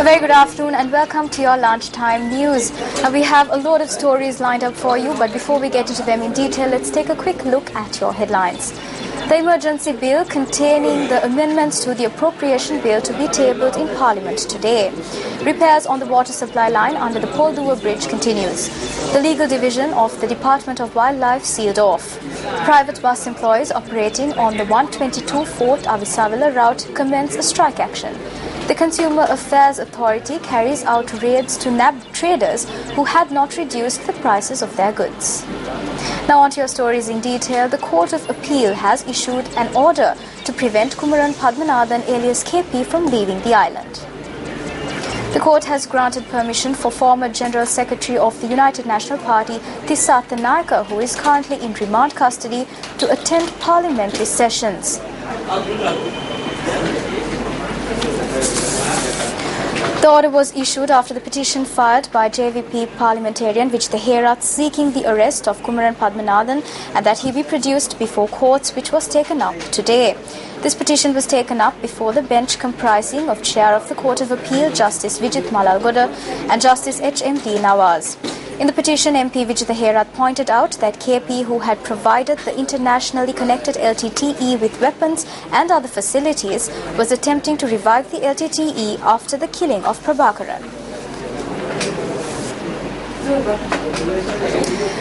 A very good afternoon and welcome to your lunchtime news. We have a lot of stories lined up for you, but before we get into them in detail, let's take a quick look at your headlines. The emergency bill containing the amendments to the appropriation bill to be tabled in Parliament today. Repairs on the water supply line under the Poldua Bridge continues. The legal division of the Department of Wildlife sealed off. Private bus employees operating on the 122 Fort Avisavila route commence a strike action. The Consumer Affairs Authority carries out raids to nab traders who had not reduced the prices of their goods. Now on to your stories in detail. The Court of Appeal has issued an order to prevent Kumaran Padmanathan alias KP from leaving the island. The court has granted permission for former General Secretary of the United National Party, Tissata Naika, who is currently in remand custody, to attend parliamentary sessions. The order was issued after the petition filed by JVP parliamentarian Vijitha Herath seeking the arrest of Kumaran Padmanathan and that he be produced before courts, which was taken up today. This petition was taken up before the bench comprising of Chair of the Court of Appeal Justice Vijit Malalgoda and Justice H.M.D. Nawaz. In the petition, MP Vijitha Herath pointed out that KP, who had provided the internationally connected LTTE with weapons and other facilities, was attempting to revive the LTTE after the killing of Prabhakaran.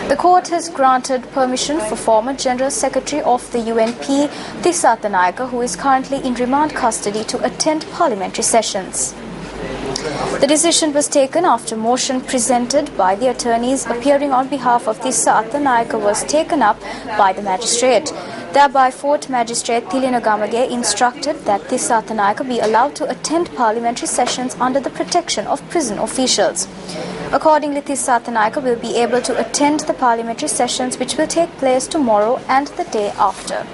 The court has granted permission for former General Secretary of the UNP, Tissata Naika, who is currently in remand custody, to attend parliamentary sessions. The decision was taken after motion presented by the attorneys appearing on behalf of Tissata Naika was taken up by the magistrate. Thereby, Fort Magistrate Thilina Gamage instructed that Tissata Naika be allowed to attend parliamentary sessions under the protection of prison officials. Accordingly, Tissata Naika will be able to attend the parliamentary sessions, which will take place tomorrow and the day after.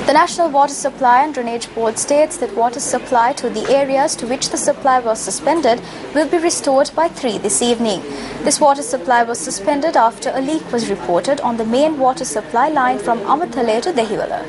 The National Water Supply and Drainage Board states that water supply to the areas to which the supply was suspended will be restored by 3 this evening. This water supply was suspended after a leak was reported on the main water supply line from Amathale to Dehiwala.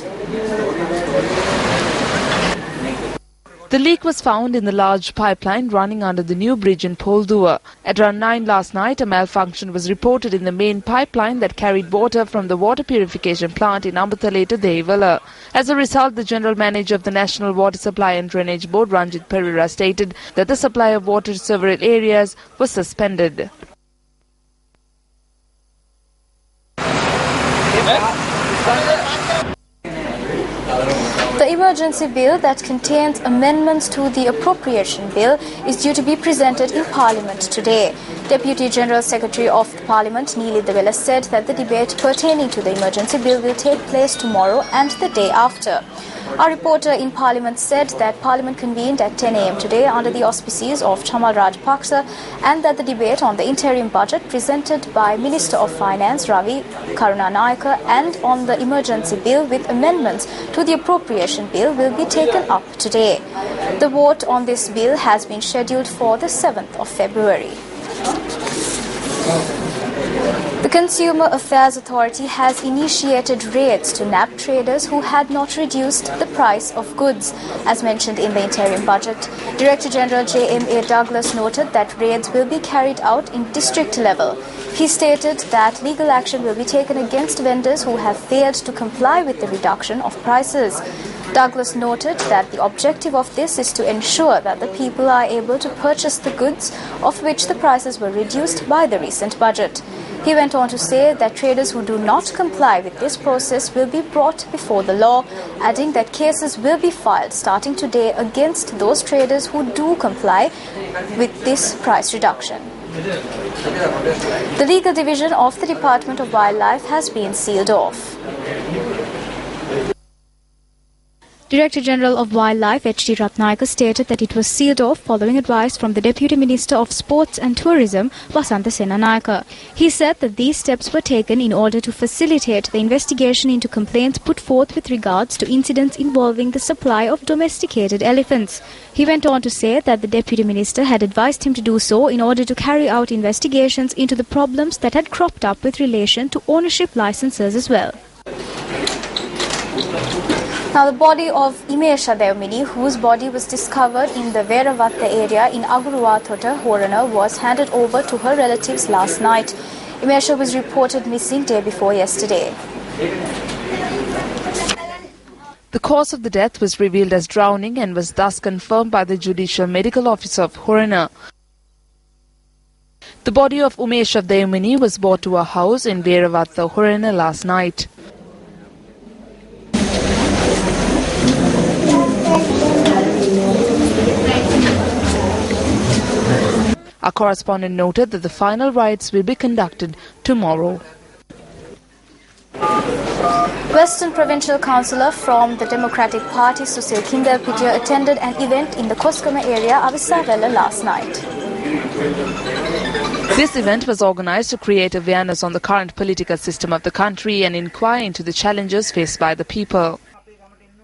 The leak was found in the large pipeline running under the new bridge in Poldua. At around 9 last night, a malfunction was reported in the main pipeline that carried water from the water purification plant in Amathale to Dehiwala. As a result, the General Manager of the National Water Supply and Drainage Board, Ranjit Perera, stated that the supply of water to several areas was suspended. The emergency bill that contains amendments to the appropriation bill is due to be presented in Parliament today. Deputy General Secretary of the Parliament, Neeli Devela, said that the debate pertaining to the emergency bill will take place tomorrow and the day after. Our reporter in Parliament said that Parliament convened at 10 a.m. today under the auspices of Chamal Rajapaksa and that the debate on the interim budget presented by Minister of Finance Ravi Karunanayaka and on the emergency bill with amendments to the appropriation bill will be taken up today. The vote on this bill has been scheduled for the 7th of February. The Consumer Affairs Authority has initiated raids to nab traders who had not reduced the price of goods, as mentioned in the interim budget. Director General J.M.A. Douglas noted that raids will be carried out in district level. He stated that legal action will be taken against vendors who have failed to comply with the reduction of prices. Douglas noted that the objective of this is to ensure that the people are able to purchase the goods of which the prices were reduced by the recent budget. He went on to say that traders who do not comply with this process will be brought before the law, adding that cases will be filed starting today against those traders who do comply with this price reduction. The legal division of the Department of Wildlife has been sealed off. Director General of Wildlife H.D. Ratnayaka stated that it was sealed off following advice from the Deputy Minister of Sports and Tourism, Vasantha Senanayaka. He said that these steps were taken in order to facilitate the investigation into complaints put forth with regards to incidents involving the supply of domesticated elephants. He went on to say that the Deputy Minister had advised him to do so in order to carry out investigations into the problems that had cropped up with relation to ownership licenses as well. Now, the body of Imesha Devmini, whose body was discovered in the Veravatta area in Aguruwathota, Horana, was handed over to her relatives last night. Imesha was reported missing day before yesterday. The cause of the death was revealed as drowning and was thus confirmed by the Judicial Medical Officer of Horana. The body of Umesha Devmini was brought to a house in Veravatta, Horana last night. Our correspondent noted that the final rites will be conducted tomorrow. Western Provincial Councillor from the Democratic Party, Susil Kindelpitiya, attended an event in the Koskama area, Avisavella, last night. This event was organized to create awareness on the current political system of the country and inquire into the challenges faced by the people.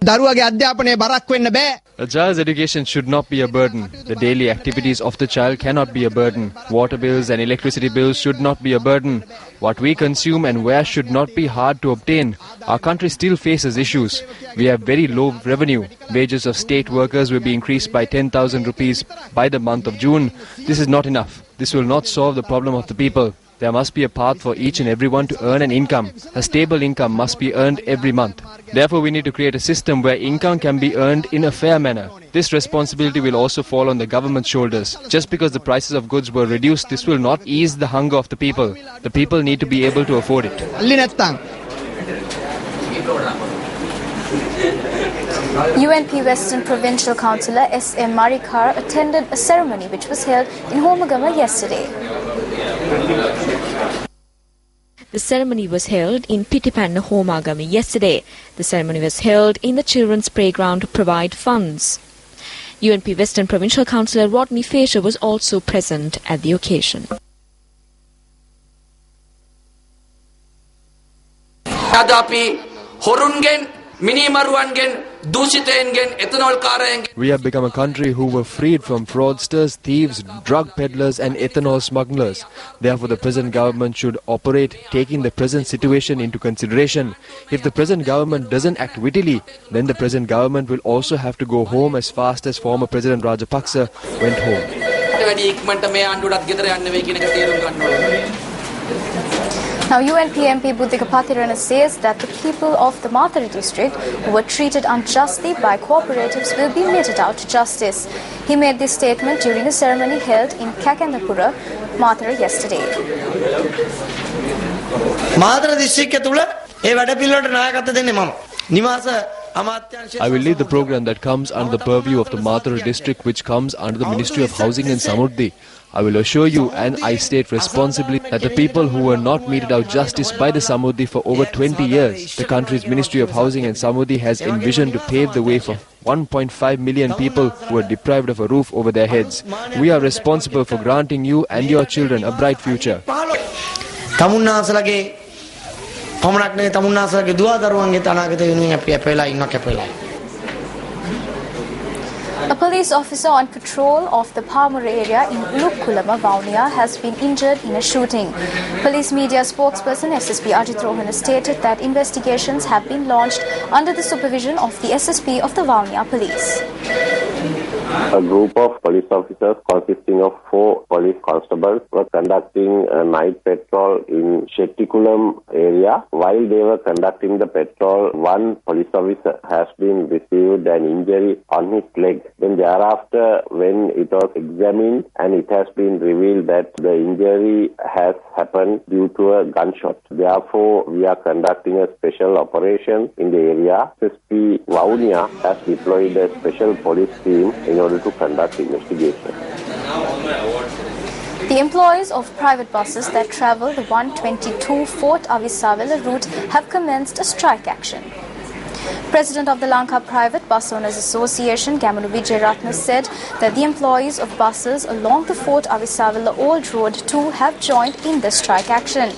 A child's education should not be a burden. The daily activities of the child cannot be a burden. Water bills and electricity bills should not be a burden. What we consume and wear should not be hard to obtain. Our country still faces issues. We have very low revenue. Wages of state workers will be increased by 10,000 rupees by the month of June. This is not enough. This will not solve the problem of the people. There must be a path for each and everyone to earn an income. A stable income must be earned every month. Therefore, we need to create a system where income can be earned in a fair manner. This responsibility will also fall on the government's shoulders. Just because the prices of goods were reduced, this will not ease the hunger of the people. The people need to be able to afford it. UNP Western Provincial Councillor S.M. Marikar attended a ceremony which was held in Homagama yesterday. The ceremony was held in Pitipanna, Homagama yesterday. The ceremony was held in the children's playground to provide funds. UNP Western Provincial Councillor Rodney Fisher was also present at the occasion. We have become a country who were freed from fraudsters, thieves, drug peddlers and ethanol smugglers. Therefore, the present government should operate taking the present situation into consideration. If the present government doesn't act wittily, then the present government will also have to go home as fast as former President Rajapaksa went home. Now, UNP MP Buddhika Pathirana says that the people of the Mathura district who were treated unjustly by cooperatives will be meted out to justice. He made this statement during a ceremony held in Kakandapura, Mathura yesterday. Mathura district tula e wada pillawata nayakatwa denne mama. Nimasa I will lead the program that comes under the purview of the Mathura district, which comes under the Ministry of Housing and Samurdhi. I will assure you, and I state responsibly, that the people who were not meted out justice by the Samurdhi for over 20 years, the country's Ministry of Housing and Samurdhi has envisioned to pave the way for 1.5 million people who are deprived of a roof over their heads. We are responsible for granting you and your children a bright future. A police officer on patrol of the Palmer area in Ulukkulama, Vaunia, has been injured in a shooting. Police media spokesperson SSP Ajit Rohana stated that investigations have been launched under the supervision of the SSP of the Vaunia Police. A group of police officers consisting of 4 police constables were conducting a night patrol in Shettikulam area. While they were conducting the patrol, one police officer has been received an injury on his leg. Then thereafter, when it was examined, and it has been revealed that the injury has happened due to a gunshot. Therefore, we are conducting a special operation in the area. SSP Vaunia has deployed a special police team in order to conduct investigation. The employees of private buses that travel the 122 Fort Avisavela route have commenced a strike action. President of the Lanka Private Bus Owners Association, Gamanu Vijayaratna, said that the employees of buses along the Fort Avisavela Old Road too have joined in the strike action.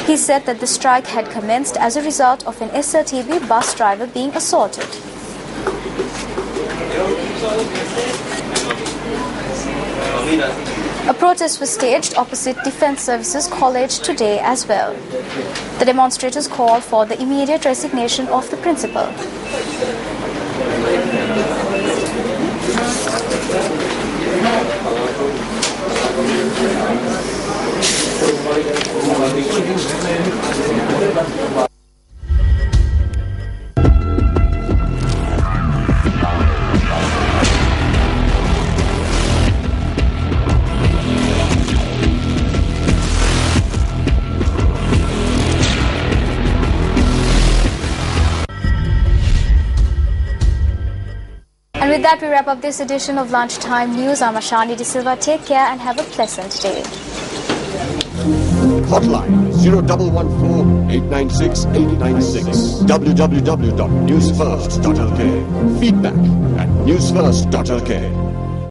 He said that the strike had commenced as a result of an SRTB bus driver being assaulted. A protest was staged opposite Defence Services College today as well. The demonstrators called for the immediate resignation of the principal. And with that, we wrap up this edition of Lunchtime News. I'm Ashani De Silva. Take care and have a pleasant day. Hotline 0114-896-896. www.newsfirst.lk. Feedback at newsfirst.lk.